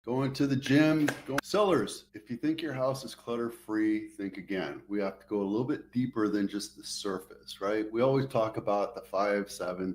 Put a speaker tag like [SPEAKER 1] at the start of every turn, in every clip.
[SPEAKER 1] Going to the gym, sellers. If you think your house is clutter-free, think again. We have to go a little bit deeper than just the surface, right? We always talk about the five or seven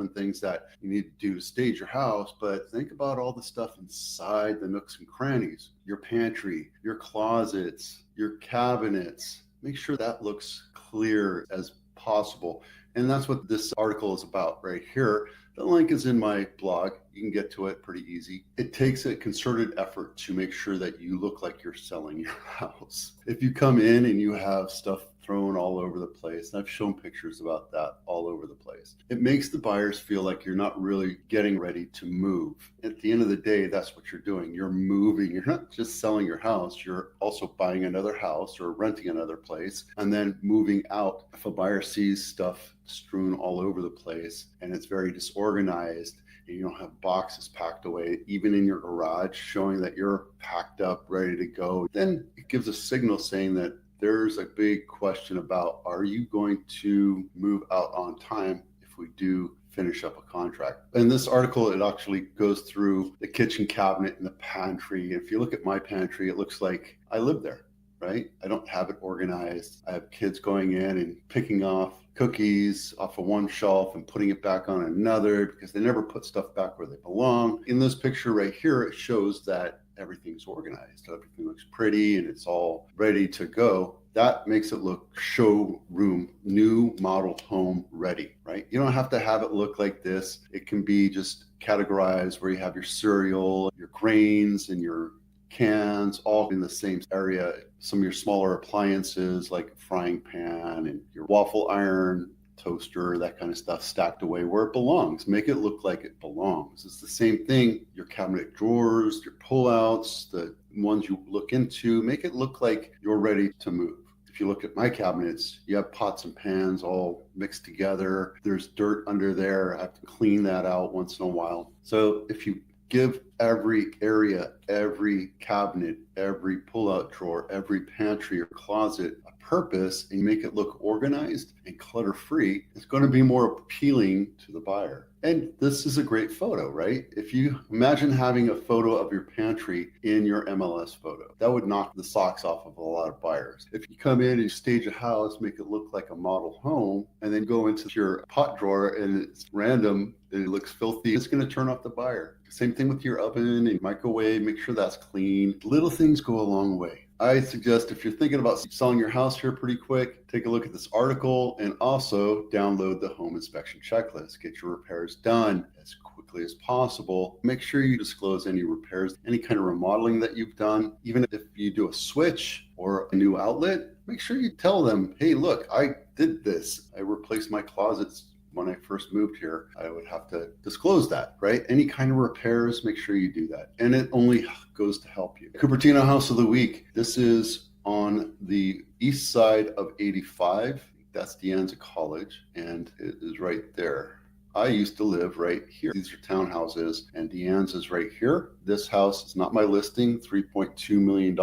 [SPEAKER 1] things that you need to do to stage your house, but think about all the stuff inside the nooks and crannies, your pantry, your closets, your cabinets. Make sure that looks clear as possible. And that's what this article is about right here. The link is in my blog. You can get to it pretty easy. It takes a concerted effort to make sure that you look like you're selling your house. If you come in and you have stuff thrown all over the place, and I've shown pictures about that all over the place, it makes the buyers feel like you're not really getting ready to move. At the end of the day, that's what you're doing. You're moving. You're not just selling your house. You're also buying another house or renting another place and then moving out. If a buyer sees stuff strewn all over the place and it's very disorganized and you don't have boxes packed away, even in your garage, showing that you're packed up, ready to go, then it gives a signal saying that there's a big question about, are you going to move out on time if we do finish up a contract? In this article, it actually goes through the kitchen cabinet and the pantry. If you look at my pantry, it looks like I live there, right? I don't have it organized. I have kids going in and picking off cookies off of one shelf and putting it back on another because they never put stuff back where they belong. In this picture right here, it shows that everything's organized. Everything looks pretty and it's all ready to go. That makes it look showroom, new model home ready, right? You don't have to have it look like this. It can be just categorized where you have your cereal, your grains, and your cans all in the same area. Some of your smaller appliances like a frying pan and your waffle iron, toaster, that kind of stuff stacked away where it belongs. Make it look like it belongs. It's the same thing. Your cabinet drawers, your pullouts, the ones you look into, make it look like you're ready to move. If you look at my cabinets, you have pots and pans all mixed together. There's dirt under there. I have to clean that out once in a while. So if you give every area, every cabinet, every pull-out drawer, every pantry or closet a purpose and make it look organized and clutter-free, it's going to be more appealing to the buyer. And this is a great photo, right? If you imagine having a photo of your pantry in your MLS photo, that would knock the socks off of a lot of buyers. If you come in and stage a house, make it look like a model home, and then go into your pot drawer and it's random and it looks filthy, it's going to turn off the buyer. Same thing with your oven and microwave, make sure that's clean. Little things go a long way. I suggest if you're thinking about selling your house here pretty quick, take a look at this article and also download the home inspection checklist. Get your repairs done as quickly as possible. Make sure you disclose any repairs, any kind of remodeling that you've done. Even if you do a switch or a new outlet, make sure you tell them, hey, look, I did this. I replaced my closets when I first moved here. I would have to disclose that, right? Any kind of repairs, make sure you do that. And it only goes to help you. Cupertino House of the Week. This is on the east side of 85. That's De Anza College, and it is right there. I used to live right here. These are townhouses, and De Anza is right here. This house is not my listing, $3.2 million,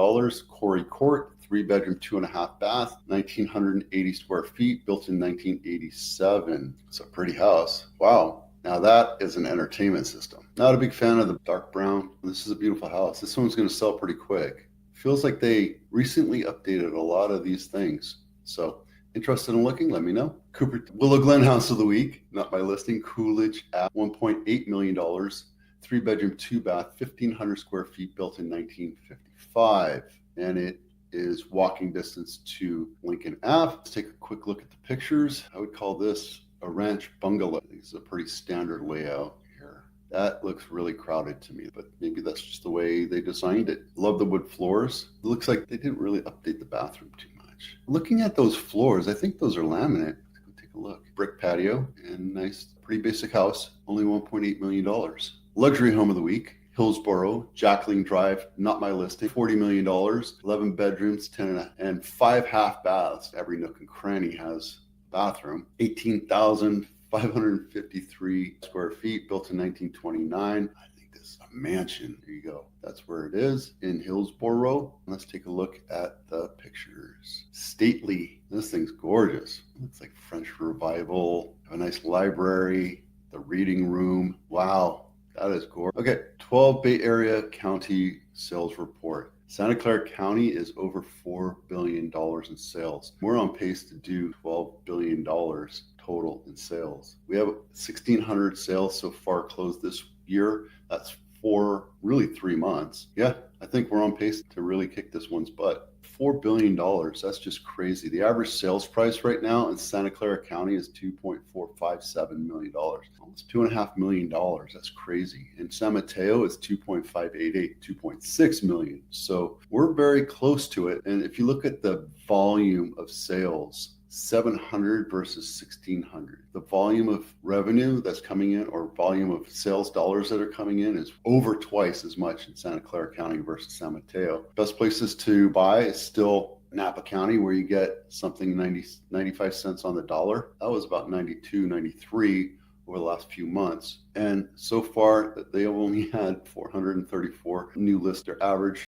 [SPEAKER 1] Corey Court. 3-bedroom, 2.5 bath, 1,980 square feet, built in 1987. It's a pretty house. Wow. Now that is an entertainment system. Not a big fan of the dark brown. This is a beautiful house. This one's going to sell pretty quick. Feels like they recently updated a lot of these things. So interested in looking, let me know. Willow Glen House of the Week, not my listing, Coolidge at $1.8 million, 3-bedroom, 2-bath, 1,500 square feet, built in 1955. And it is walking distance to Lincoln Ave. Let's take a quick look at the pictures. I would call this a ranch bungalow. I think it's a pretty standard layout here. That looks really crowded to me, but maybe that's just the way they designed it. Love the wood floors. It looks like they didn't really update the bathroom too much. Looking at those floors, I think those are laminate. Let's go take a look. Brick patio and nice, pretty basic house. Only $1.8 million. Luxury home of the week. Hillsborough, Jackling Drive, not my listing, $40 million, 11 bedrooms, 10 and 5 half baths. Every nook and cranny has a bathroom. 18,553 square feet, built in 1929. I think this is a mansion. There you go. That's where it is in Hillsborough. Let's take a look at the pictures. Stately. This thing's gorgeous. Looks like French Revival. A nice library, the reading room. Wow. That is gorgeous. Okay, 12 Bay Area County sales report. Santa Clara County is over $4 billion in sales. We're on pace to do $12 billion total in sales. We have 1,600 sales so far closed this year. That's for really 3 months. Yeah, I think we're on pace to really kick this one's butt. $4 billion, that's just crazy. The average sales price right now in Santa Clara County is $2.457 million. Almost $2.5 million, that's crazy. In San Mateo, it's 2.588, 2.6 million. So we're very close to it. And if you look at the volume of sales, 700 versus 1,600. The volume of revenue that's coming in, or volume of sales dollars that are coming in, is over twice as much in Santa Clara County versus San Mateo. Best places to buy is still Napa County, where you get something 95 cents on the dollar. That was about 92, 93 over the last few months. And so far, they have only had 434 new lists. Their average